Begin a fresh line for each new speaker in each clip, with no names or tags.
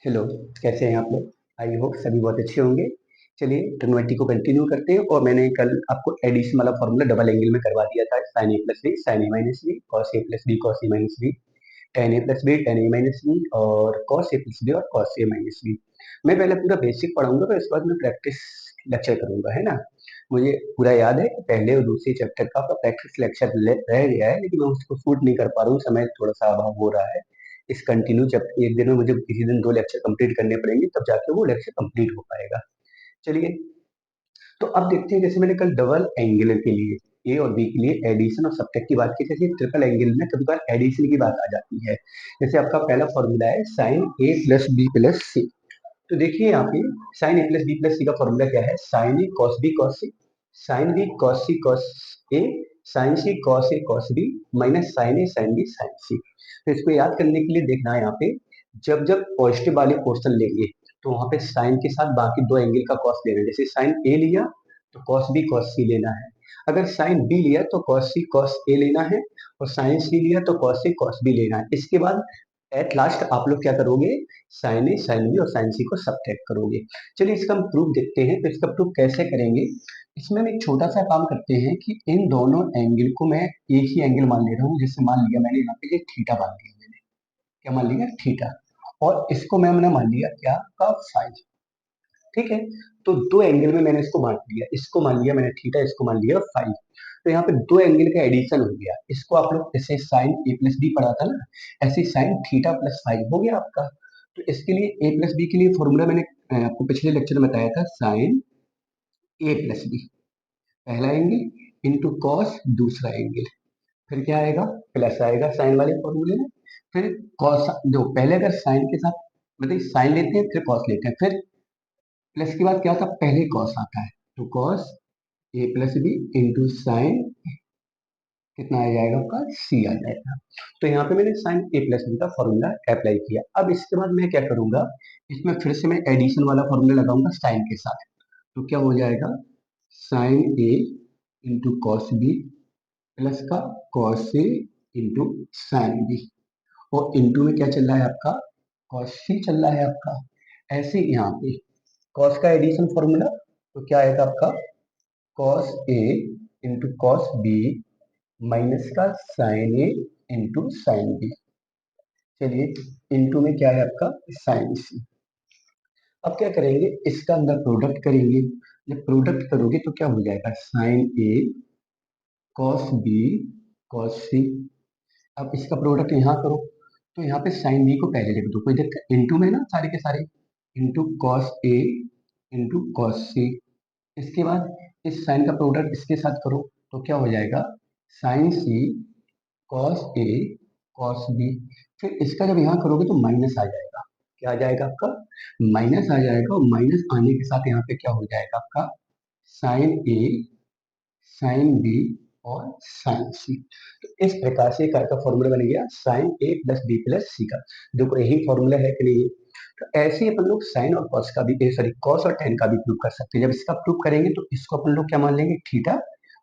Hello, कैसे हैं आप लोग? आई होप सभी बहुत अच्छे होंगे। चलिए ट्रिग्नोमेट्री को कंटिन्यू करते हैं और मैंने कल आपको एडिशन वाला फॉर्मूला डबल एंगल में करवा दिया था। Sign A plus B sine A minus B cos A plus B cos A minus B ten A plus B ten A minus B और कॉस ए प्लस बी और cos A minus B. मैं पहले पूरा basic पढ़ाऊंगा फिर इसके बाद मैं प्रैक्टिस लेक्चर करूंगा, है ना। मुझे पूरा याद है कि पहले और दूसरे चैप्टर का आपका प्रैक्टिस लेक्चर रह गया है, लेकिन मैं उसको शूट नहीं कर पा रहा हूँ, समय थोड़ा सा अभाव हो रहा है। इस कंटिन्यू चैप्टर एक दिन में मुझे किसी दिन 2 लेक्चर कंप्लीट करने पड़ेंगे, तब जाके वो लेक्चर कंप्लीट हो पाएगा। चलिए, तो अब देखते हैं, जैसे मैंने कल डबल एंगल के लिए ए और बी के लिए एडिशन और सब्ट्रैक्ट की बात की, जैसे ट्रिपल एंगल में कभी बार एडिशन की बात आ जाती है। जैसे आपका पहला फॉर्मूला है sine A plus B plus सी। तो देखिए यहाँ पे sine A plus B plus C का फॉर्मूला क्या है? Sine A cos B cos C, sign B cos C cos A, sign C cos A cos B minus sine A sine B sine सी। तो इसको याद करने के लिए देखना है यहाँ पे, जब जब पॉजिटिव वाले पोर्शन लेंगे तो वहां पे साइन के साथ बाकी दो एंगल का कॉस लेना है। जैसे साइन ए लिया तो कॉस बी कॉस सी लेना है, अगर साइन बी लिया तो कॉस सी कॉस ए लेना है, और साइन सी लिया तो कॉस सी कॉस बी लेना है। इसके बाद एट लास्ट आप लोग क्या करोगे? साइन ए साइन बी और साइन सी को सब्ट्रैक्ट करोगे। चलिए इसका हम प्रूफ देखते हैं। तो इसका प्रूफ कैसे करेंगे? इसमें हम एक छोटा सा काम करते हैं कि इन दोनों एंगल को मैं एक ही एंगल मान ले रहा हूँ। जैसे मान लिया मैंने यहाँ पे ये थीटा मान लिया, मैंने क्या मान लिया? थीटा। और इसको मैंने मान लिया क्या का फाइव। ठीक है, तो दो एंगल में मैंने इसको बांट दिया, इसको मान लिया मैंने थीटा, इसको मान लिया फाइव। तो यहाँ पे दो एंगल का एडिशन हो गया। इसको आप लोग जैसे साइन ए प्लस बी पढ़ा था ना, ऐसे साइन थीटा प्लस फाइव हो गया आपका। तो इसके लिए ए प्लस बी के लिए फॉर्मूला मैंने आपको पिछले लेक्चर में बताया था, साइन ए प्लस बी पहला एंगल इंटू कॉस दूसरा एंगल, फिर क्या आएगा? प्लस आएगा साइन वाले फॉर्मूले में। फिर कॉस, जो पहले अगर साइन के साथ मतलब साइन लेते हैं फिर कॉस लेते हैं, फिर प्लस के बाद क्या होता है? पहले कॉस आता है, तो cos A plus B into sign कितना आ जाएगा आपका? सी आ जाएगा। तो यहाँ पे मैंने साइन ए प्लस बी का फॉर्मूला अप्लाई किया। अब इसके बाद मैं क्या करूंगा, इसमें फिर से मैं एडिशन वाला फॉर्मूला लगाऊंगा साइन के साथ। तो क्या हो जाएगा? Sine A into cos B plus का cos A into sine B, और इंटू में क्या चल रहा है आपका? कॉस सी चल रहा है आपका। ऐसे यहाँ पे कॉस का एडिशन फॉर्मूला, तो क्या आएगा आपका? Cos A into cos B minus का sign A into sine B. चलिए, इंटू में क्या है आपका? साइन सी। अब क्या करेंगे? इसका अंदर प्रोडक्ट करेंगे। जब प्रोडक्ट करोगे तो क्या हो जाएगा? Sine A cos B cos सी। अब इसका प्रोडक्ट यहाँ करो, तो यहाँ पे साइन बी को पहले लिख दो, कोई दिक्कत? इंटू में ना सारे के सारे, into cos A into cos सी। इसके बाद इस साइन का प्रोडक्ट इसके साथ करो, तो क्या हो जाएगा? Sign C cos A cos B. फिर इसका जब यहाँ करोगे तो माइनस आ जाएगा। क्या आ जाएगा आपका? माइनस आ जाएगा, और माइनस आने के साथ यहाँ पे क्या हो जाएगा आपका? साइन ए साइन बी और साइन सी। तो इस प्रकार से कार का फॉर्मूला बन गया sign A plus B plus C का। देखो यही फॉर्मूला है कि नहीं? तो ऐसे ही अपन लोग साइन और कॉस का भी, सॉरी कॉस और टेन का भी प्रूव कर सकते हैं। जब इसका प्रूव करेंगे तो इसको अपन लोग क्या मान लेंगे? थीटा,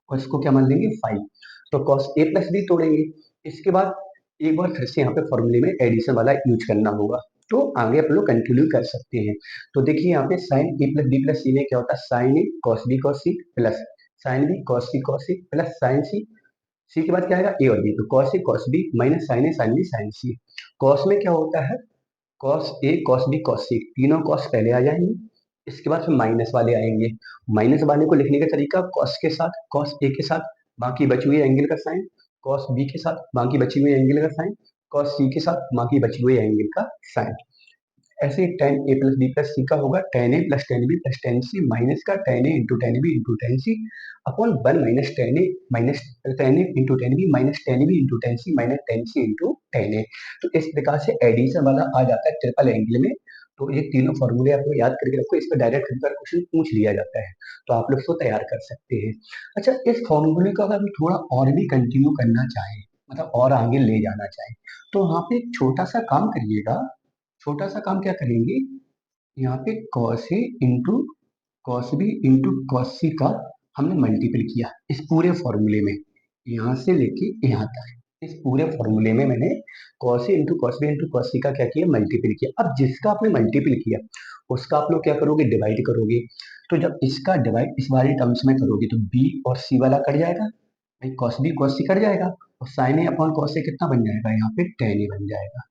और इसको क्या मान लेंगे? फाइव। तो कॉस ए प्लस बी तोड़ेंगे। इसके बाद एक बार फिर से यहाँ पे फॉर्मूले में एडिशन वाला यूज करना होगा, तो आगे अपन लोग कंटिन्यू कर सकते हैं। तो देखिए यहाँ पे sine A plus B plus C में क्या होता है? Sine A cos B cos C plus sine B cos C plus sine C. C के बाद क्या आएगा? ए और बी, तो cos A cos B minus sine A sine B sine C. Cos में क्या होता है? Cos A cos B cos C, तीनों कॉस पहले आ जाएंगे। इसके बाद फिर माइनस वाले आएंगे। माइनस वाले को लिखने का तरीका, कॉस के साथ कॉस ए के साथ बाकी बची हुई एंगल का साइन, कॉस बी के साथ बाकी बची हुई एंगल का साइन, कॉस सी के साथ बाकी बची हुई एंगल का साइन। ऐसे ही tan A plus B plus C का होगा tan A plus tan B plus tan C minus का tan A into tan B into tan C upon one minus tan A into tan B minus tan B into tan C minus tan C into tan A. तो इस प्रकार से addition वाला आ जाता है triple angle में। तो ये तीनों फॉर्मूले आपको याद करके रखो, इस पर डायरेक्ट क्वेश्चन पूछ लिया जाता है, तो आप लोग इसको तैयार कर सकते हैं। अच्छा, इस फॉर्मूले को अगर हम थोड़ा और भी कंटिन्यू करना चाहें, मतलब और आगे ले जाना चाहें, तो वहां पे एक छोटा सा काम करिएगा। छोटा सा काम क्या करेंगे? यहाँ पे cos A into cos B into cos C का हमने मल्टीपल किया इस पूरे फॉर्मूले में, यहाँ से लेके यहाँ तक। इस पूरे फॉर्मूले में मैंने cos A into cos B into cos C का क्या किया, मल्टीपल किया। अब जिसका आपने मल्टीपल किया उसका आप लोग क्या करोगे, डिवाइड करोगे। तो जब इसका डिवाइड इस वाली टर्म्स में करोगे तो B और C वाला कट जाएगा, भाई cos B cos C cut जाएगा, और sin A upon cos A कितना बन जाएगा, यहाँ पे tan A बन जाएगा।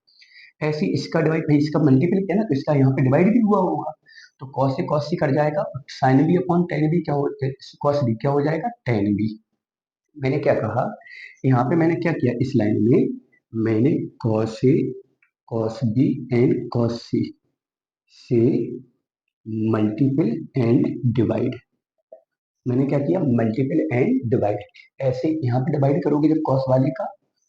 ऐसे ही इसका डिवाइड, भाई इसका मल्टीपल किया ना तो इसका यहाँ पे डिवाइड भी हुआ होगा, तो cos A cos C cut जाएगा, sin B upon tan B क्या हो, cos B क्या हो जाएगा, tan B। मैंने क्या कहा, यहाँ पे मैंने क्या किया, इस लाइन में मैंने cos A cos B and cos C से मल्टीपल एंड डिवाइड, मैंने क्या किया, मल्टीपल एंड डिवाइड। ऐसे यहाँ पे डिवाइड करोगे जब cos वाले का,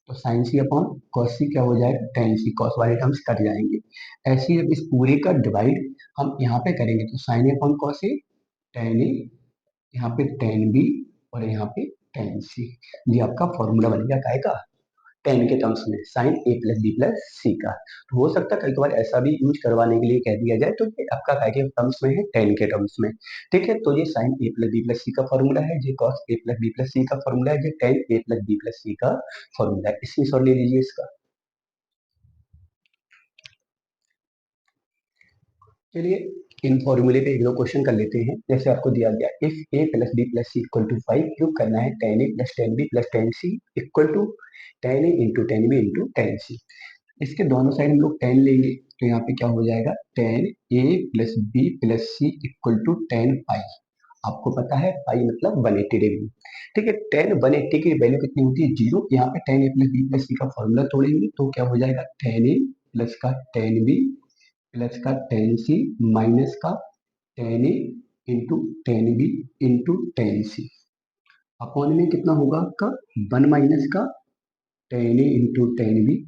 तो sin C upon cos C क्या हो जाएगा, tan C, cos वाले टर्म्स कट जाएंगे। ऐसे ही जब इस पूरे का डिवाइड हम यहाँ पे करेंगे तो sin A upon cos A, tan A, यहाँ पे tan B, और यहाँ पे tan C। ये आपका फॉर्मूला बन गया काय का, टेन के टर्म्स में sign A plus B plus C का। तो हो सकता है कई बार ऐसा भी यूज करवाने के लिए कह दिया जाए, तो ये आपका काय के टर्म्स में है, टेन के टर्म्स में। ठीक है, तो ये sign A plus B plus C का फॉर्मूला है, ये cos A plus B plus C का फॉर्मूला है, ये ten A plus B plus C का फॉर्मूला है। स्क्रीनशॉट ले लीजिए इसका। चलिए इन फॉर्मूले पे एक दो क्वेश्चन कर लेते हैं। जैसे आपको दिया गया, if A plus B plus C equal to 5, prove करना है tan A plus tan B plus tan C equal to tan A into tan B into tan C. इसके दोनों साइड हम लोग टेन लेंगे, तो यहाँ पे क्या हो जाएगा, tan A plus B plus C equal to tan pi. आपको पता है पाई मतलब 180 डिग्री। ठीक है, टेन 180 की वैल्यू कितनी होती है, जीरो। यहाँ पे tan A plus B plus C का फॉर्मूला तोड़ेंगे तो क्या हो जाएगा, टेन ए प्लस का टेन बी प्लस का टेन सी माइनस का tan A into tan B into tan C, upon में कितना होगा आपका, वन माइनस का tan A into tan B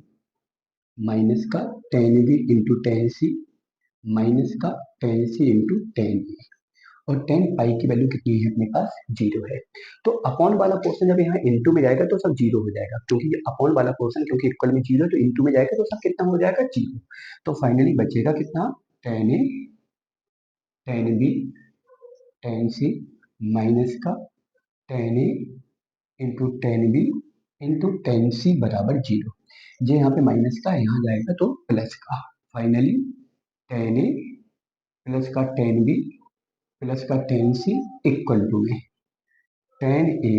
minus का tan B into tan C minus का tan C into tan B, और tan pi की वैल्यू कितनी है अपने पास, जीरो है। तो अपॉन वाला पोर्शन जब यहाँ इंटू में जाएगा तो सब जीरो हो जाएगा, क्योंकि ये अपॉन वाला पोर्शन क्योंकि इक्वल में जीरो, तो इंटू में जाएगा तो सब कितना हो जाएगा, जीरो। तो फाइनली बचेगा कितना, tan A tan B tan C minus का tan A into tan B into tan C बराबर जीरो। ये यहाँ पे माइनस का यहाँ जाएगा तो प्लस का, फाइनली टेन ए प्लस का टेन बी प्लस का टेन सी इक्वल टू में tan A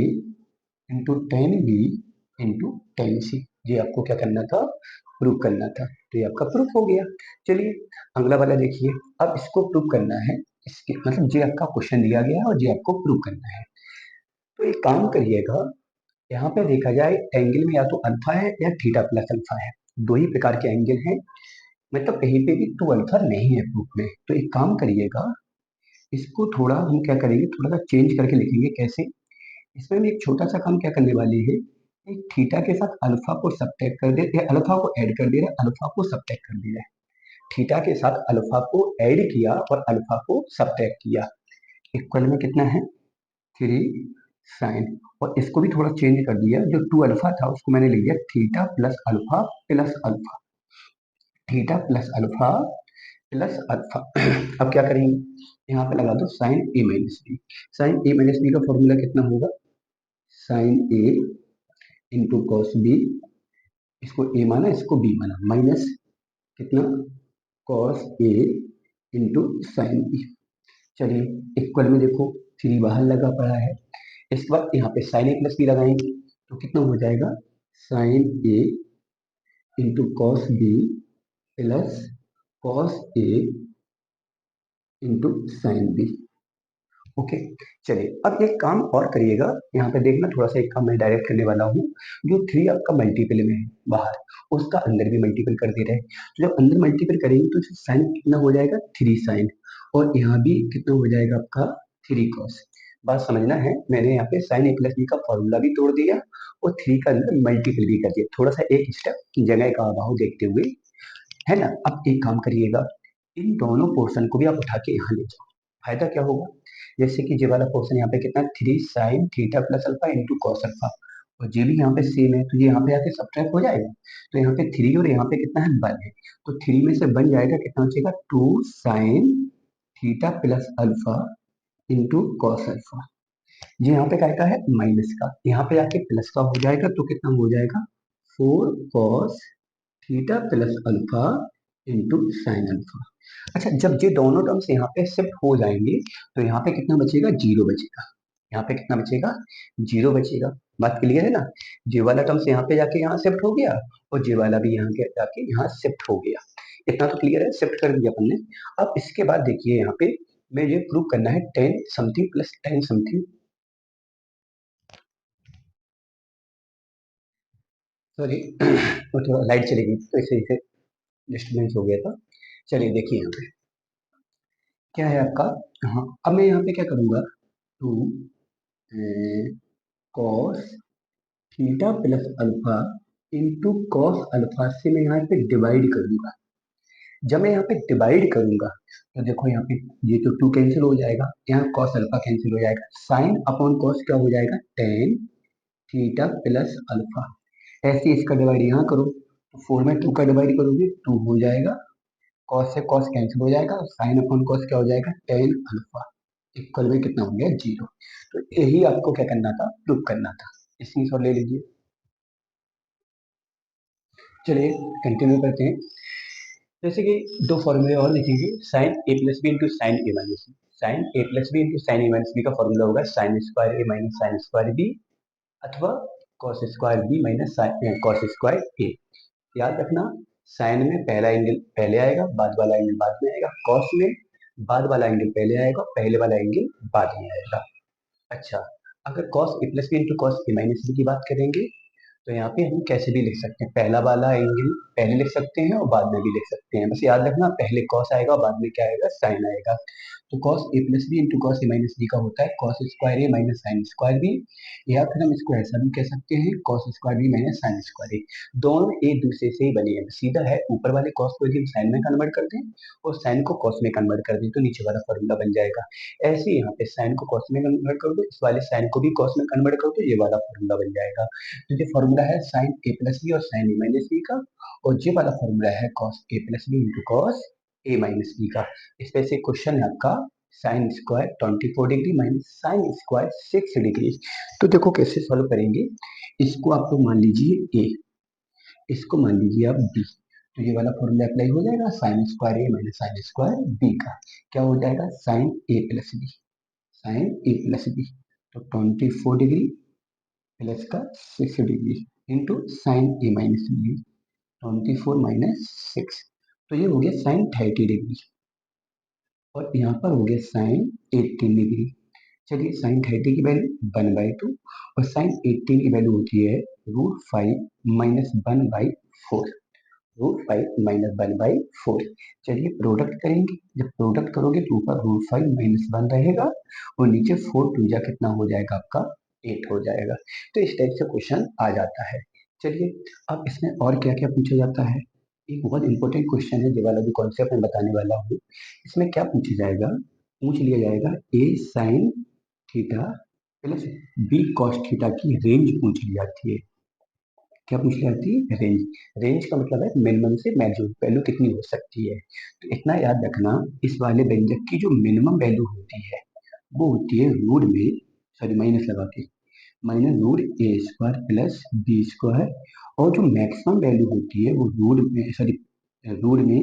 into tan B into tan C. ये आपको क्या करना था, प्रूव करना था। तो ये आपका प्रूफ हो गया। चलिए अगला वाला देखिए। अब इसको प्रूव करना है, इसके मतलब ये आपका क्वेश्चन दिया गया है और ये आपको प्रूव करना है। तो एक काम करिएगा, यहाँ पे देखा जाए एंगल में या तो अल्फा है या थीटा प्लस अल्फा है, दो ही प्रकार के एंगल हैं, मतलब कहीं पे भी टू अल्फा नहीं है प्रूफ में। तो एक काम करिएगा, इसको थोड़ा हम क्या करेंगे, थोड़ा सा चेंज करके लिखेंगे। कैसे, इसमें हम एक छोटा सा काम क्या करने वाले हैं, एक थीटा के साथ अल्फा को सबट्रैक्ट कर दे, अल्फा को ऐड कर दे रहे, अल्फा को सबट्रैक्ट कर दिया है। थीटा के साथ अल्फा को ऐड किया और अल्फा को सबट्रैक्ट किया, इक्वल में कितना है, थ्री साइन। और इसको भी थोड़ा चेंज कर दिया, जो टू अल्फा था उसको मैंने लिख दिया theta plus alpha plus alpha, theta plus alpha plus alpha. अब क्या करेंगे, यहाँ पे लगा दो sign A minus B. Sine A minus B का फॉर्मूला कितना होगा, sine A into cos B, इसको ए माना इसको बी माना, माइनस कितना, cos A into sine B. चलिए इक्वल में देखो, थ्री बाहर लगा पड़ा है। इसके बाद यहाँ पे साइन ए प्लस बी लगाएंगे तो कितना हो जाएगा, sine A into cos B plus cos A into sine B. Okay, चलिए अब एक काम और करिएगा, यहाँ पे देखना थोड़ा सा एक काम मैं डायरेक्ट करने वाला हूँ। जो थ्री आपका मल्टीपल में है बाहर, उसका अंदर भी मल्टीपल कर दे रहे हैं। तो जब अंदर मल्टीपल करेंगे तो साइन कितना हो जाएगा, थ्री साइन, और यहाँ भी कितना हो जाएगा आपका, थ्री कॉस। बात समझना है, मैंने यहाँ पे साइन ए प्लस बी का फॉर्मूला भी तोड़ दिया और थ्री का अंदर मल्टीपल भी कर दिया, थोड़ा सा एक स्टेप जगह का अभाव देखते हुए, है ना। अब एक काम करिएगा, इन दोनों पोर्शन को भी आप उठा के यहाँ ले जाओ। फायदा क्या होगा, जैसे कि ये वाला पोर्शन यहाँ पे कितना, three sign theta plus alpha into cos alpha, और ये भी यहाँ पे सेम है, तो ये यहाँ पे आके सब्ट्रैक्ट हो जाएगा। तो यहाँ पे थ्री और यहाँ पे कितना है, वन है, तो थ्री में से बन जाएगा, कितना बचेगा, two sine theta plus alpha into cos alpha. ये यहाँ पे क्या है, माइनस का, यहाँ पे आके प्लस का हो जाएगा तो कितना हो जाएगा, 4 cos theta plus alpha into sine alpha. अच्छा, जब ये दोनों टर्म्स यहाँ पे शिफ्ट हो जाएंगे तो यहाँ पे कितना बचेगा, जीरो बचेगा। यहाँ पे कितना बचेगा, जीरो बचेगा। बात क्लियर है ना। जे वाला टर्म्स यहाँ पे जाके यहाँ शिफ्ट हो गया और जे वाला भी यहाँ के जाके यहाँ शिफ्ट हो गया। इतना तो क्लियर है, शिफ्ट कर दिया अपन ने। अब इसके बाद देखिए यहाँ पे मैं ये प्रूव करना है ten something plus ten something. Sorry वो थोड़ा लाइट चली गई तो इसे इसे डिस्टर्बेंस हो गया था। चलिए देखिए यहाँ पे क्या है आपका। हाँ, अब मैं यहाँ पे क्या करूंगा, two cos theta plus alpha into cos alpha से मैं यहाँ पे डिवाइड करूंगा। जब मैं यहाँ पे डिवाइड करूंगा तो देखो यहाँ पे ये तो टू कैंसिल हो जाएगा, यहाँ कॉस अल्फा कैंसिल हो जाएगा, साइन अपॉन कॉस क्या हो जाएगा, टेन थीटा प्लस अल्फा। ऐसे इसका डिवाइड यहाँ करो तो फोर में टू का डिवाइड करोगे टू हो जाएगा, कॉस से कॉस कैंसिल हो जाएगा, साइन अपॉन कॉस क्या हो जाएगा, टेन अल्फा इक्वल में कितना हो गया, जीरो। तो यही आपको क्या करना था, प्रूव करना था। इसमें और ले लीजिए। चलिए कंटिन्यू करते हैं। जैसे कि दो फॉर्मूले और लिखेंगे, sine A plus B into sine A minus B. Sine A plus B into sine A minus B का फॉर्मूला होगा sine square A minus sine square B, अथवा cos square B minus cos square A. याद रखना, sign में पहला angle पहले आएगा, बाद वाला एंगल बाद में आएगा। कॉस में बाद वाला एंगल पहले आएगा, पहले वाला एंगल बाद में आएगा। अच्छा, अगर cos A plus B into cos A minus B की बात करेंगे तो यहाँ पे हम कैसे भी लिख सकते हैं, पहला वाला एंगल पहले लिख सकते हैं और बाद में भी लिख सकते हैं। बस याद रखना, पहले कॉस आएगा और बाद में क्या आएगा, साइन आएगा। तो cos A plus B into cos A minus B का होता है cos square A minus sine square B, या फिर हम इसको ऐसा भी कह सकते हैं cos square B minus sine square A. दोनों एक दूसरे से ही बने हैं, सीधा है। ऊपर वाले कॉस को यदि हम साइन में कन्वर्ट कर दें और साइन को कॉस में कन्वर्ट कर दें तो नीचे वाला फॉर्मूला बन जाएगा। ऐसे ही यहाँ पे साइन को कॉस में कन्वर्ट कर दो, इस वाले साइन को भी कॉस में कन्वर्ट कर दो, ये वाला फॉर्मूला बन जाएगा। तो ये फॉर्मूला है साइन ए प्लस बी और साइन ए माइनस बी का, और ये वाला फॉर्मूला है cos A plus B into cos A minus B का। इस पे से क्वेश्चन है आपका sine square 24 degree minus sine square 6 degree. तो देखो कैसे सॉल्व करेंगे। इसको आप तो मान लीजिए ए, इसको मान लीजिए आप बी। तो ये वाला फॉर्मूला अप्लाई हो जाएगा sign square A minus sine square B का। क्या हो जाएगा, sine A plus B, sine A plus B तो 24 डिग्री प्लस का 6 degree into sine A minus B 24 - 6। तो ये हो गया साइन 30 डिग्री और यहाँ पर हो गया साइन 18 डिग्री। चलिए साइन 30 की वैल्यू 1/2 और साइन 18 की वैल्यू होती है √5 माइनस 1/4, √5 माइनस 1/4। चलिए प्रोडक्ट करेंगे, जब प्रोडक्ट करोगे तो ऊपर √5 माइनस 1 रहेगा और नीचे 4 टू जा कितना हो जाएगा आपका, 8 हो जाएगा। तो इस टाइप से क्वेश्चन आ जाता है। चलिए अब इसमें और क्या क्या पूछा जाता है। एक बहुत इंपॉर्टेंट क्वेश्चन है, जो वाला भी कॉन्सेप्ट मैं बताने वाला हूँ। इसमें क्या पूछा जाएगा, पूछ लिया जाएगा A sine theta plus B cos theta की रेंज पूछ ली जाती है। क्या पूछ ली जाती है, रेंज। रेंज का मतलब है मिनिमम से मैक्सिमम वैल्यू कितनी हो सकती है। तो इतना याद रखना, इस वाले व्यंजक की जो मिनिमम वैल्यू होती है वो होती है रूट में, सॉरी माइनस लगा के, minus root A square plus B square, और जो मैक्सिमम वैल्यू होती है वो रूट में, सॉरी रूट में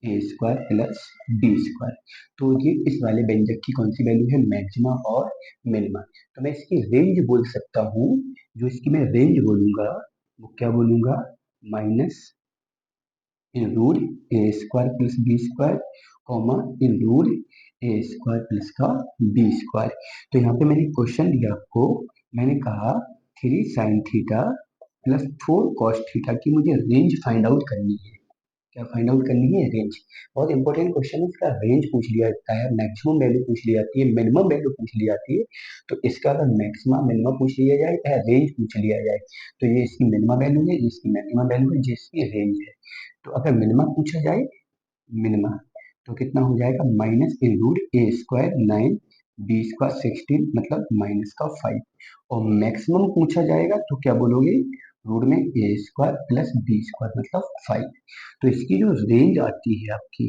ए स्क्वायर प्लस बी स्क्वायर। तो ये इस वाले व्यंजक की कौन सी वैल्यू है, मैक्सिमा और मिनिमा। तो मैं इसकी रेंज बोल सकता हूँ, जो इसकी मैं रेंज बोलूंगा वो क्या बोलूंगा, minus in root A square plus B square, comma in root A square plus का बी स्क्वायर। तो यहाँ पे मैंने क्वेश्चन दिया आपको, मैंने कहा 3 sign theta plus 4 cos theta की मुझे रेंज फाइंड आउट करनी है। क्या फाइंड आउट करनी है, रेंज। बहुत इंपॉर्टेंट क्वेश्चन है, इसका रेंज पूछ लिया जाता है, मैक्सिमम वैल्यू पूछ ली जाती है, मिनिमम वैल्यू पूछ ली जाती है। तो इसका अगर मैक्सिमम मिनिमम पूछ लिया जाए या रेंज पूछ लिया जाए तो ये इसकी मिनिमम वैल्यू है, ये इसकी मैक्सिमम वैल्यू है, जिसकी रेंज है। तो अगर मिनिमम पूछा जाए, मिनिमम, तो कितना हो जाएगा, minus in root A square 9 B square 16 मतलब माइनस का 5। और मैक्सिमम पूछा जाएगा तो क्या बोलोगे, रूट में ए स्क्वायर प्लस बी स्क्वायर मतलब 5। तो इसकी जो रेंज आती है आपकी,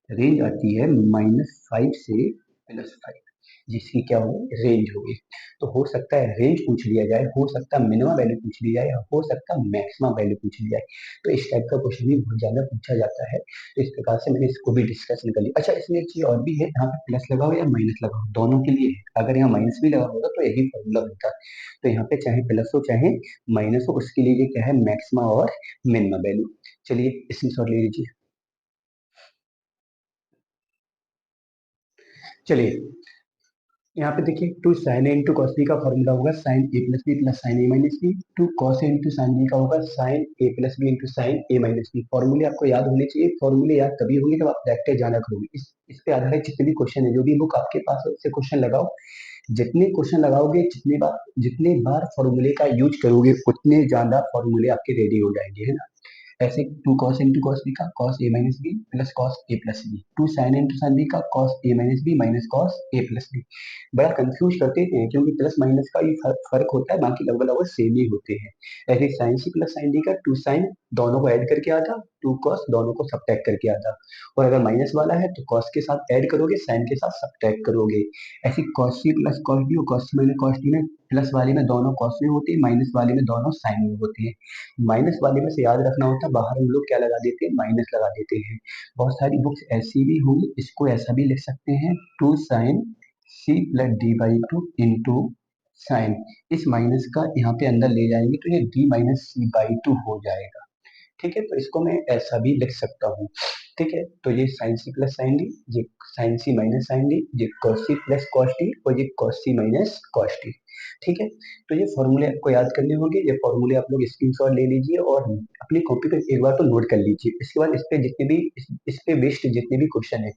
रेंज आती है -5 से +5। जिसकी क्या होगी, रेंज होगी। तो हो सकता है रेंज पूछ लिया जाए, हो सकता है मिनिमम वैल्यू पूछ ली जाए, हो सकता है मैक्सिमम वैल्यू पूछ ली जाए। तो इस टाइप का क्वेश्चन भी बहुत ज्यादा पूछा जाता है। तो इस प्रकार से मैंने इसको भी डिस्कशन कर लिया। अच्छा, इसमें एक चीज और भी है, यहाँ पे प्लस लगाओ या माइनस लगाओ दोनों के लिए है। अगर यहाँ माइनस भी लगा होगा तो यही फॉर्मूला होता है। तो यहाँ पे चाहे प्लस हो चाहे माइनस हो, उसके लिए ये क्या है, मैक्सिमम और मिनिमम वैल्यू। चलिए इसमें सॉल्व ले लीजिए। चलिए यहाँ पे देखिए, two sine A into cos B का फॉर्मूला होगा sine A plus B plus sine A minus B. Two cos A into sine B का होगा sine A plus B into sine A minus B. फॉर्मूले आपको याद होने चाहिए। फॉर्मूले याद तभी होंगे जब आप प्रैक्टिस ज्यादा करोगे। इस पे आधारित जितने भी क्वेश्चन है, जो भी बुक आपके पास है उससे क्वेश्चन लगाओ। जितने क्वेश्चन लगाओगे, जितने बार फॉर्मूले का यूज करोगे, उतने ज्यादा फॉर्मूले आपके रेडी हो जाएंगे, है ना। ऐसे two cos into cos B का cos A minus B plus cos A plus B. Two sine into sine B का cos A minus B minus cos A plus B. बड़ा कंफ्यूज करते हैं क्योंकि प्लस माइनस का ही फर्क होता है, बाकी लगभग लगभग सेम ही होते हैं। ऐसे sine C plus sine D का टू साइन दोनों को ऐड करके आता, टू कॉस दोनों को सब्ट्रैक्ट करके आता। और अगर माइनस वाला है तो कॉस के साथ ऐड करोगे, साइन के साथ सब्ट्रैक्ट करोगे। ऐसी cos C plus cos D और cos C minus cos D में प्लस वाले में दोनों कॉस में होते हैं, माइनस वाले में दोनों साइन में होते हैं। माइनस वाले में से याद रखना होता है, बाहर हम लोग क्या लगा देते हैं, माइनस लगा देते हैं। बहुत सारी बुक्स ऐसी भी होंगी, इसको ऐसा भी लिख सकते हैं, two sine C plus D by two into sine. इस माइनस का यहाँ पे अंदर ले जाएंगे तो ये D minus C by two हो जाएगा। ठीक है, तो इसको मैं ऐसा भी लिख सकता हूँ। ठीक है, तो ये sine C plus sine D, ये sine C minus sine D, ये cos C plus cos D और ये cos C minus cos D. ठीक है, तो ये फॉर्मूले आपको याद करने होंगे। ये फॉर्मूले आप लोग स्क्रीनशॉट ले लीजिए और अपनी कॉपी पे एक बार तो नोट कर लीजिए। इसके बाद इस पे बेस्ड जितने भी क्वेश्चन है,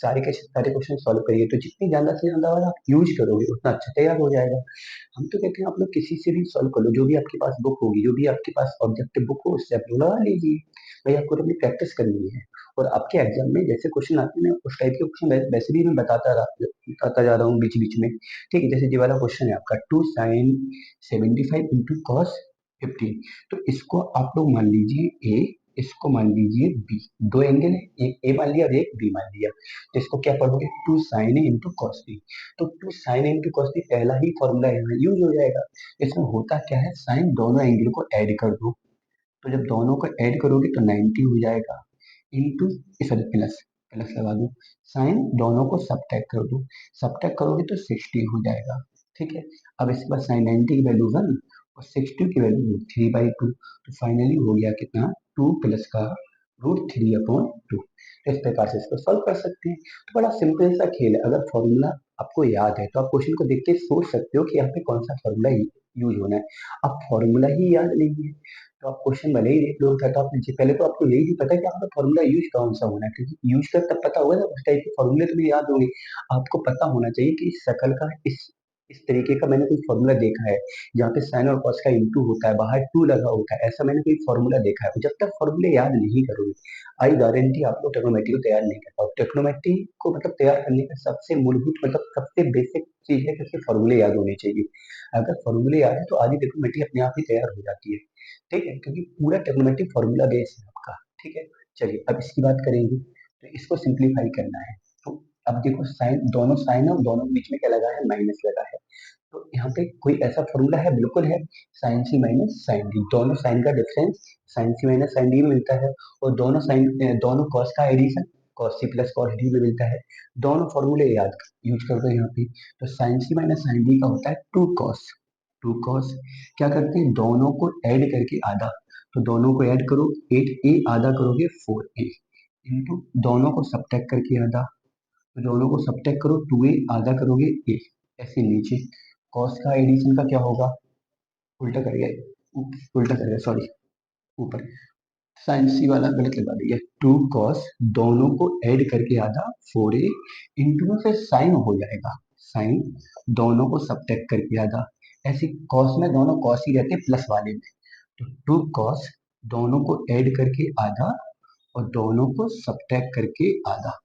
सारे के सारे क्वेश्चन सॉल्व करिए। तो जितनी ज्यादा से ज्यादा बार आप यूज करोगे उतना अच्छा तैयार हो जाएगा। हम तो कहते हैं आप लोग किसी से भी सॉल्व कर लो, जो भी आपके पास बुक होगी, जो भी आपके पास ऑब्जेक्टिव बुक हो उससे आप लोग लगा लीजिए। भाई आपको तो अपनी प्रैक्टिस करनी है। और आपके एग्जाम में जैसे क्वेश्चन आते हैं, उस टाइप के क्वेश्चन वैसे भी मैं बताता जा रहा हूँ बीच बीच में। ठीक है, जैसे ये वाला क्वेश्चन है आपका, टू साइन 75 इंटू कॉस 15। तो इसको आप लोग मान लीजिए ए, इसको मान लीजिए बी। दो एंगल है, एक ए मान लिया और एक बी मान लिया। तो इसको क्या पढ़ोगे, two sine A into cos B. तो two sine into cos B पहला ही फॉर्मूला यहाँ यूज हो जाएगा। इसमें होता क्या है, साइन दोनों एंगल को ऐड कर दो। तो जब दोनों को ऐड करोगे तो 90 हो जाएगा इंटू, सॉरी प्लस, प्लस लगा दो। साइन दोनों को सब्ट्रैक्ट कर दो, सब्ट्रैक्ट करोगे तो 60 हो जाएगा। ठीक है, अब इसके बाद साइन 90 की वैल्यू 1 और 60 की वैल्यू 3/2। तो फाइनली हो गया कितना, 2 प्लस का रूट 3/2। इस प्रकार से इसको सॉल्व कर सकते हैं। तो बड़ा सिंपल सा खेल है। अगर फॉर्मूला आपको याद है तो आप क्वेश्चन को देख के सोच सकते हो कि यहाँ पे कौन सा फॉर्मूला यूज होना है। अब फॉर्मूला ही याद नहीं है तो आप क्वेश्चन भले ही देख लो, तो आपने पहले तो आपको यही नहीं पता कि आपका फॉर्मूला यूज कौन सा होना है, क्योंकि यूज कर तब पता होगा ना, उस टाइप के फॉर्मूले तुम्हें याद होंगे। आपको पता होना चाहिए कि इस शकल का इस तरीके का मैंने कोई फॉर्मूला देखा है जहाँ पे साइन और कॉस का इंटू होता है, बाहर टू लगा होता है, ऐसा मैंने कोई फॉर्मूला देखा है। जब तक फॉर्मूले याद नहीं करोगे, आई गारंटी आप लोग टेक्नोमेट्री को तैयार नहीं कर पाओ। टेक्नोमेट्री को मतलब तैयार करने का सबसे मूलभूत मतलब सबसे बेसिक चीज है कि उसके फॉर्मूले याद होने चाहिए। अगर फॉर्मूले याद है तो आधी टेक्नोमेट्री अपने आप ही तैयार हो जाती है। ठीक है, क्योंकि पूरा टेक्नोमेट्री फॉर्मूला बेस है आपका। ठीक है, चलिए अब इसकी बात करेंगे। तो इसको सिंप्लीफाई करना है। तो अब देखो, साइन दोनों साइन और दोनों के बीच में क्या लगा है, माइनस लगा है। तो यहाँ पे कोई ऐसा फॉर्मूला है, बिल्कुल है, sine C minus sine D. दोनों साइन का difference sine C minus sine D में मिलता है। और दोनों कॉस का addition cos C plus cos D में मिलता है। दोनों फॉर्मूले याद यूज कर दो यहाँ पे। तो sign C minus sine D का होता है टू कॉस। टू कॉस क्या करते हैं, दोनों को ऐड करके आधा। तो दोनों को ऐड करो, 8a आधा करोगे 4a इंटू दोनों को सब्ट्रैक्ट करके आधा। तो दोनों को सब्ट्रैक्ट करो, 2a आधा करोगे a। ऐसे नीचे कॉस का एडिशन का क्या होगा, उल्टा कर गया, उल्टा कर गया सॉरी, ऊपर साइन सी वाला गलत लगा दिया। टू कॉस दोनों को ऐड करके आधा 4a इंटू में फिर साइन हो जाएगा, साइन दोनों को सब्ट्रैक्ट करके आधा। ऐसे कॉस में दोनों कॉस ही रहते हैं प्लस वाले में। तो टू कॉस दोनों को ऐड करके आधा और दोनों को सब्ट्रैक्ट करके आधा।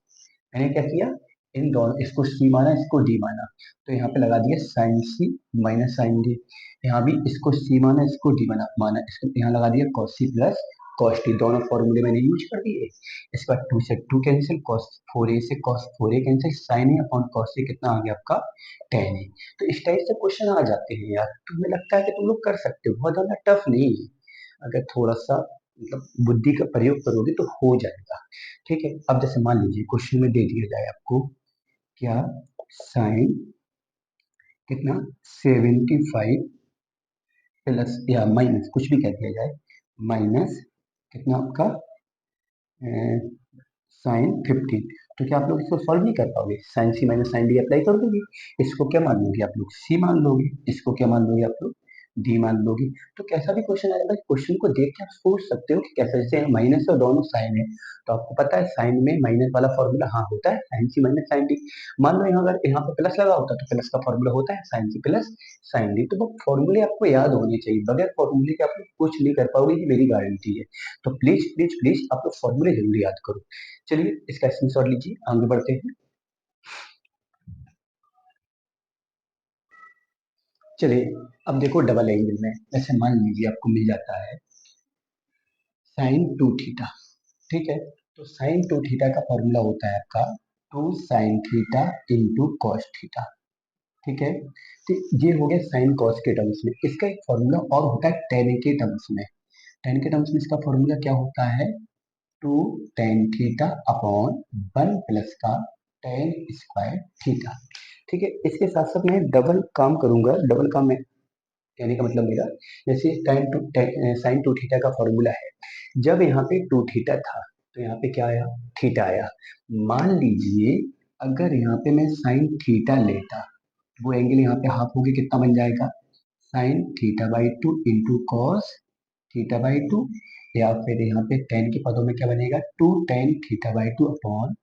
मैंने क्या किया, इन दोनों, इसको सी माना इसको डी माना। तो यहाँ पे लगा दिया sign C minus sine D. यहाँ भी इसको सी माना इसको डी माना माना इसको यहाँ लगा दिया cos C plus cos T, दोनों फॉर्मूले मैंने यूज कर दिए। इसके बाद 2 से 2 कैंसिल, कॉस 4a से cos 4a cancel, sign A upon cos A कितना आ गया आपका tan ए। तो इस टाइप से क्वेश्चन आ जाते हैं यार, तुम्हें लगता है कि तुम लोग कर सकते हो, बहुत ज्यादा टफ नहीं है, अगर थोड़ा सा मतलब बुद्धि का प्रयोग करोगे तो हो जाएगा। ठीक है, अब जैसे मान लीजिए क्वेश्चन में दे दिया जाए आपको क्या, साइन कितना 75 प्लस या माइनस कुछ भी कह दिया जाए, माइनस कितना आपका साइन 15। तो क्या आप लोग इसको सॉल्व नहीं कर पाओगे, sign C minus sine D apply कर दोगे, इसको क्या मान लोगे आप लोग, सी मान लोगे, इसको क्या मान लोगे आप लोग, डी मान लोगे। तो कैसा भी क्वेश्चन आएगा, क्वेश्चन को देख के आप सोच सकते हो कि कैसे, जैसे माइनस और दोनों साइन है, तो आपको पता है साइन में माइनस वाला फॉर्मूला हाँ होता है sine C minus sine D. मान लो यहाँ अगर यहाँ पे प्लस लगा होता तो प्लस का फॉर्मूला होता है sine C plus sine D. तो वो फॉर्मूले आपको याद होने चाहिए, बगैर फॉर्मूले के आप लोग कुछ नहीं कर पाओगे, ये मेरी गारंटी है। तो प्लीज प्लीज प्लीज आप लोग फॉर्मूले जरूर याद करो। चलिए इसका स्क्रीनशॉट लीजिए, आगे बढ़ते हैं। चलिए अब देखो डबल एंगल में, जैसे मान लीजिए आपको मिल जाता है साइन 2 थीटा। ठीक है, तो साइन 2 थीटा का फॉर्मूला होता है आपका 2 sine theta into cos theta. ठीक है, तो ये हो गया साइन कॉस के टर्म्स में। इसका एक फॉर्मूला और होता है टेन के टर्म्स में। टेन के टर्म्स में इसका फॉर्मूला क्या होता है, 2 टेन थीटा अपॉन 1 प्लस का टेन स्क्वायर थीटा। ठीक है, इसके साथ साथ मैं डबल काम करूंगा, डबल काम में कहने का मतलब मेरा, जैसे साइन टू थीटा का फॉर्मूला है, जब यहाँ पे टू थीटा था तो यहाँ पे क्या आया, थीटा आया। मान लीजिए अगर यहाँ पे मैं साइन थीटा लेता, वो एंगल यहाँ पे हाफ हो गया, कितना बन जाएगा, sine theta by two into cos theta by two, या फिर यहाँ पे टेन के पदों में क्या बनेगा, two tan theta by two upon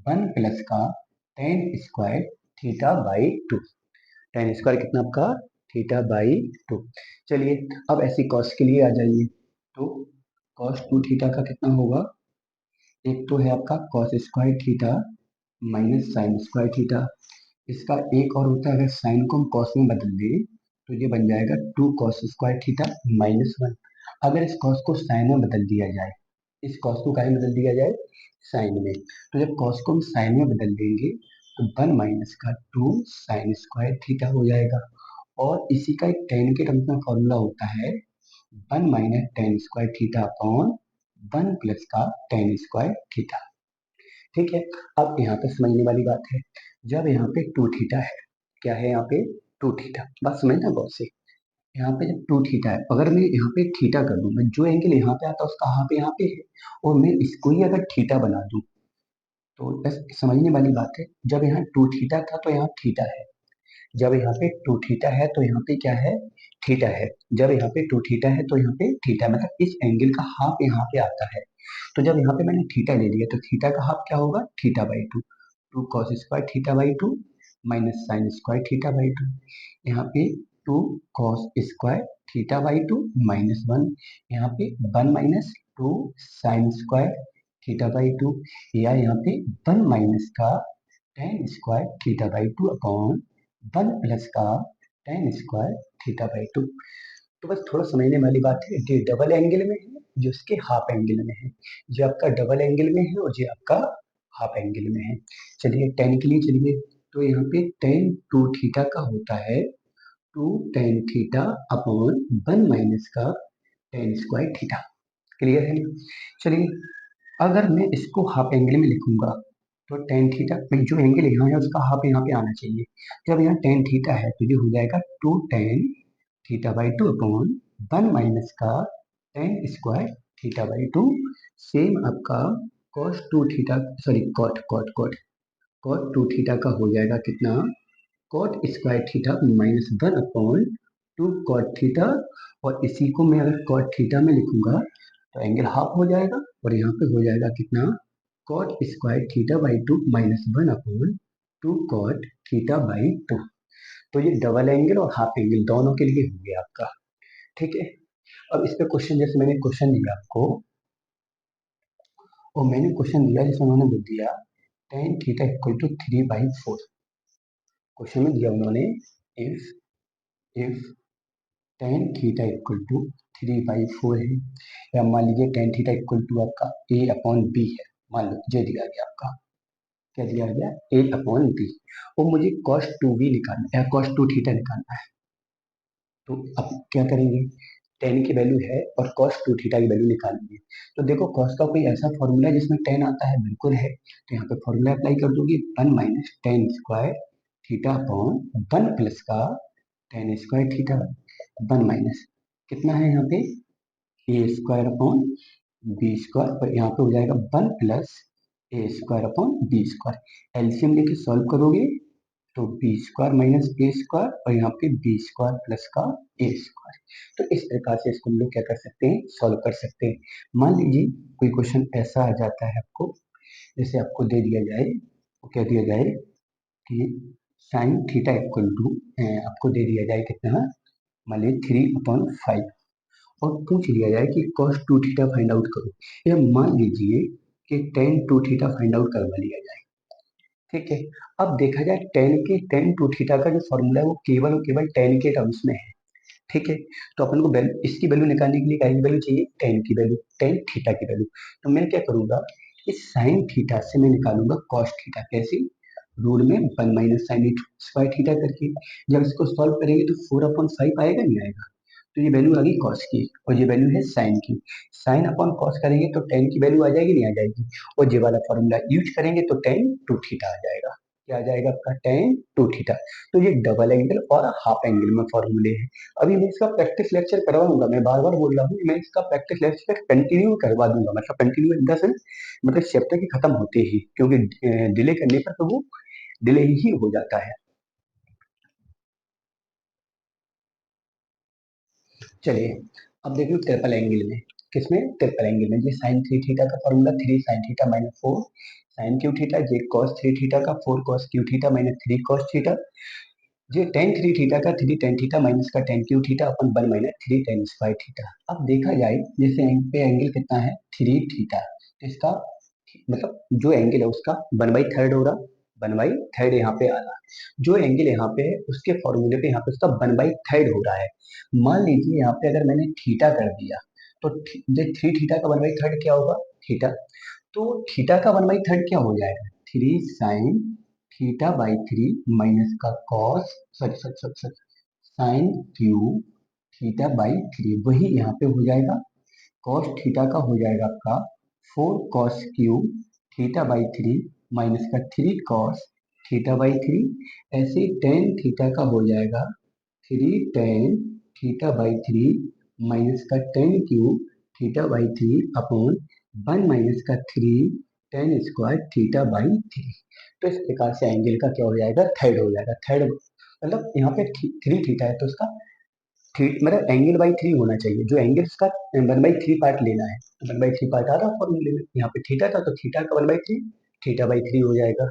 1 plus का tan square theta by two. Tan square कितना आपका, थीटा बाई टू। चलिए अब ऐसी कॉस के लिए आ जाइए, तो कॉस 2 थीटा का कितना होगा, एक तो है आपका cos square theta minus sine square theta. इसका एक और होता है, अगर साइन को हम कॉस में बदल दें तो ये बन जाएगा 2 कॉस स्क्वायर थीटा माइनस 1। अगर इस कॉस को साइन में बदल दिया जाए, इस कॉस को क्या में बदल दिया जाए, साइन में, तो जब कॉस को हम साइन में बदल देंगे तो 1 माइनस का 2 साइन स्क्वायर थीटा हो जाएगा। और इसी का एक टेन के टर्म्स में फॉर्मूला होता है 1 minus tan square theta upon 1 plus का टेन स्क्वायर थीटा। ठीक है, अब यहाँ पे समझने वाली बात है, जब यहाँ पे टू थीटा है, क्या है यहाँ पे टू थीटा, बात समझना बहुत से, यहाँ पे जब टू थीटा है, अगर मैं यहाँ पे थीटा कर दूं, मैं जो एंगल यहाँ पे आता है उसका हाफ यहाँ पे है, और मैं इसको ही अगर थीटा बना दूं, तो बस समझने वाली बात है, जब यहाँ टू थीटा था तो यहाँ थीटा है, जब यहाँ पे टू थीटा है तो यहाँ पे क्या है, थीटा है, जब यहाँ पे टू थीटा है तो यहाँ पे थीटा, मतलब इस एंगल का हाफ यहाँ पे आता है। तो जब यहाँ पे मैंने थीटा ले लिया तो थीटा का हाफ क्या होगा, theta by two, two cos square theta by two minus sine square theta by two. यहाँ पे two cos square theta by two minus one, यहाँ पे one minus two sine square theta by two, या यहाँ पे one minus का tan square theta by two upon 1 plus का tan square theta by two. तो बस थोड़ा समझने वाली बात है, ये डबल एंगल में है, जो उसके हाफ एंगल में है, जो आपका डबल एंगल में है और जो आपका हाफ एंगल में है। चलिए टेन के लिए चलिए, तो यहाँ पे टेन टू थीटा का होता है two tan theta upon 1 minus का टेन स्क्वायर थीटा। क्लियर है ना? चलिए अगर मैं इसको हाफ एंगल में लिखूंगा तो टेन थीटा, जो एंगल यहाँ है उसका हाफ यहाँ पे आना चाहिए। जब यहाँ टेन थीटा है तो ये हो जाएगा two tan theta by two upon 1 minus का tan square theta by two. Same आपका cos two theta, sorry cot cot cot cot two theta का हो जाएगा कितना, cot square theta minus 1 upon two cot theta. और इसी को मैं अगर कॉट थीटा में लिखूंगा तो एंगल हाफ हो जाएगा, और यहाँ पे हो जाएगा कितना, cot square theta by two minus 1 upon two cot theta by two. तो ये डबल एंगल और हाफ एंगल दोनों के लिए हो गया आपका। ठीक है, अब इस पे क्वेश्चन, जैसे मैंने क्वेश्चन दिया आपको, और मैंने क्वेश्चन दिया जिसमें उन्होंने बोल दिया tan theta equal to 3/4। Question में दिया उन्होंने, if if tan theta equal to 3/4 है, या मान लीजिए टेन थीटा इक्वल टू आपका A/B है, मान लो ये दिया गया आपका, क्या दिया गया, A/B, और मुझे cos 2b निकालना है, cos 2 थीटा निकालना है। तो अब क्या करेंगे, टेन की वैल्यू है और cos 2 थीटा की वैल्यू निकालनी है। तो देखो cos का कोई ऐसा फॉर्मूला है जिसमें टेन आता है, बिल्कुल है। तो यहाँ पे फॉर्मूला अप्लाई कर दोगे, 1 minus tan square theta upon 1 plus का टेन स्क्वायर थीटा, 1 माइनस कितना है यहाँ पे, A square upon B square, और यहाँ पे हो जाएगा 1 plus A square upon B square. LCM लेके सॉल्व करोगे तो B square minus A square, और यहाँ पे बी स्क्वायर प्लस का ए स्क्वायर। तो इस प्रकार से इसको हम लोग क्या कर सकते हैं, सॉल्व कर सकते हैं। मान लीजिए कोई क्वेश्चन ऐसा आ जाता है आपको, जैसे आपको दे दिया जाए, वो क्या दिया जाए कि साइन थीटा इक्वल टू, आपको दे दिया जाए कितना, मान लीजिए 3/5, और पूछ लिया जाए कि cos 2 थीटा फाइंड आउट करो, या मान लीजिए कि tan 2 थीटा फाइंड आउट करवा लिया जाए। ठीक है, अब देखा जाए tan 2 थीटा का जो फॉर्मूला है वो केवल और केवल tan के टर्म्स में है। ठीक है, तो अपन को इसकी वैल्यू निकालने के लिए क्या की वैल्यू चाहिए, tan की वैल्यू, tan थीटा की वैल्यू। तो मैं क्या करूंगा, इस sin थीटा से मैं निकालूंगा cos थीटा, कैसे, रूट में 1 माइनस साइन स्क्वायर थीटा करके। जब इसको सॉल्व करेंगे तो 4/5 आएगा, नहीं आएगा, तो ये वैल्यू आ गई कॉस की, और ये वैल्यू है साइन की। साइन अपॉन कॉस करेंगे तो टेन की वैल्यू आ जाएगी, नहीं आ जाएगी, और ये वाला फॉर्मूला यूज करेंगे तो टेन टू थीटा आ जाएगा। क्या आ जाएगा आपका, टेन टू थीटा। तो ये डबल एंगल और हाफ एंगल में फॉर्मूले हैं। अभी मैं इसका प्रैक्टिस लेक्चर करवाऊंगा, मैं बार बार बोल रहा हूँ, मैं इसका प्रैक्टिस लेक्चर कंटिन्यू करवा दूंगा, मतलब कंटिन्यू इन द सेंस, मतलब चैप्टर के खत्म होते ही, क्योंकि डिले करने पर तो वो डिले ही हो जाता है। चलिए अब देखिए ट्रिपल एंगल में, किसमें, ट्रिपल एंगल में, ये साइन थ्री थीटा का formula, 3 sin theta minus 4 sin Q theta, ये कॉस थ्री थीटा का 4 cos Q theta minus 3 cos theta, ये tan थ्री थीटा का 3 tan थीटा माइनस का tan क्यू थीटा अपन 1 माइनस 3 tan स्क्वायर थीटा। अब देखा जाए जैसे पे एंगल कितना है, 3 थीटा, तो इसका मतलब जो एंगल है उसका 1/3 हो रहा, 1/3 यहाँ पे आ रहा है। जो एंगल यहाँ पे है उसके फॉर्मूले पे यहाँ पे उसका 1/3 हो रहा है। मान लीजिए यहाँ पे अगर मैंने थीटा कर दिया, तो ये 3 थीटा का 1/3 क्या होगा, थीटा। तो थीटा का 1/3 क्या हो जाएगा, 3 sin थीटा/3 माइनस का कॉस, सच सच सच सच sin क्यू थीटा/3, वही यहाँ पे हो जाएगा, कॉस थीटा का हो जाएगा आपका 4 cos क्यू थीटा/3 माइनस का 3 cos थीटा/3। ऐसे tan थीटा का हो जाएगा 3 tan थीटा/3 माइनस का tan क्यू थीटा/3 अपॉन 1 माइनस का 3 tan स्क्वायर थीटा/3। तो इस प्रकार से एंगल का क्या हो जाएगा, थर्ड हो जाएगा, थर्ड मतलब यहाँ पे 3 थीटा है तो उसका मतलब एंगल बाई 3 होना चाहिए, जो एंगल इसका 1/3 पार्ट लेना है, तो 1/3 पार्ट आ रहा फॉर्मूले में, यहाँ पे थीटा था तो थीटा का 1/3 थीटा/3 हो जाएगा।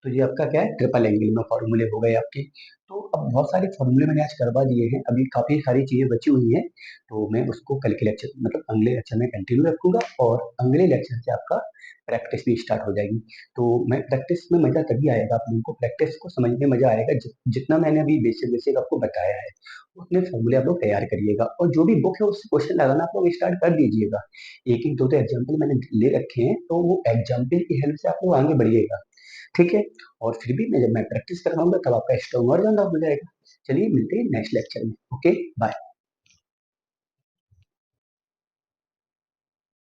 तो ये आपका क्या है, ट्रिपल एंगल में फॉर्मूले हो गए आपके। तो अब बहुत सारे फॉर्मूले मैंने आज करवा दिए हैं, अभी काफी सारी चीजें बची हुई हैं, तो मैं उसको कल के लेक्चर मतलब अगले लेक्चर में कंटिन्यू रखूंगा, और अगले लेक्चर से आपका प्रैक्टिस भी स्टार्ट हो जाएगी। तो मैं प्रैक्टिस में मजा तभी आएगा, आप लोगों को प्रैक्टिस को समझने में मजा आएगा, जितना मैंने अभी बेसिक बेसिक आपको बताया है उतने फॉर्मूले आप लोग तैयार करिएगा, और जो भी बुक है उससे क्वेश्चन लगाना आप लोग स्टार्ट कर दीजिएगा। एक एक दो दो एग्जाम्पल मैंने ले रखे हैं, तो वो एग्जाम्पल की हेल्प से आप लोग आगे बढ़िएगा। ठीक है, और फिर भी मैं जब मैं प्रैक्टिस करवाऊंगा तब आपका स्ट्रॉन्ग और ज्यादा हो जाएगा। चलिए मिलते हैं नेक्स्ट लेक्चर में, ओके बाय।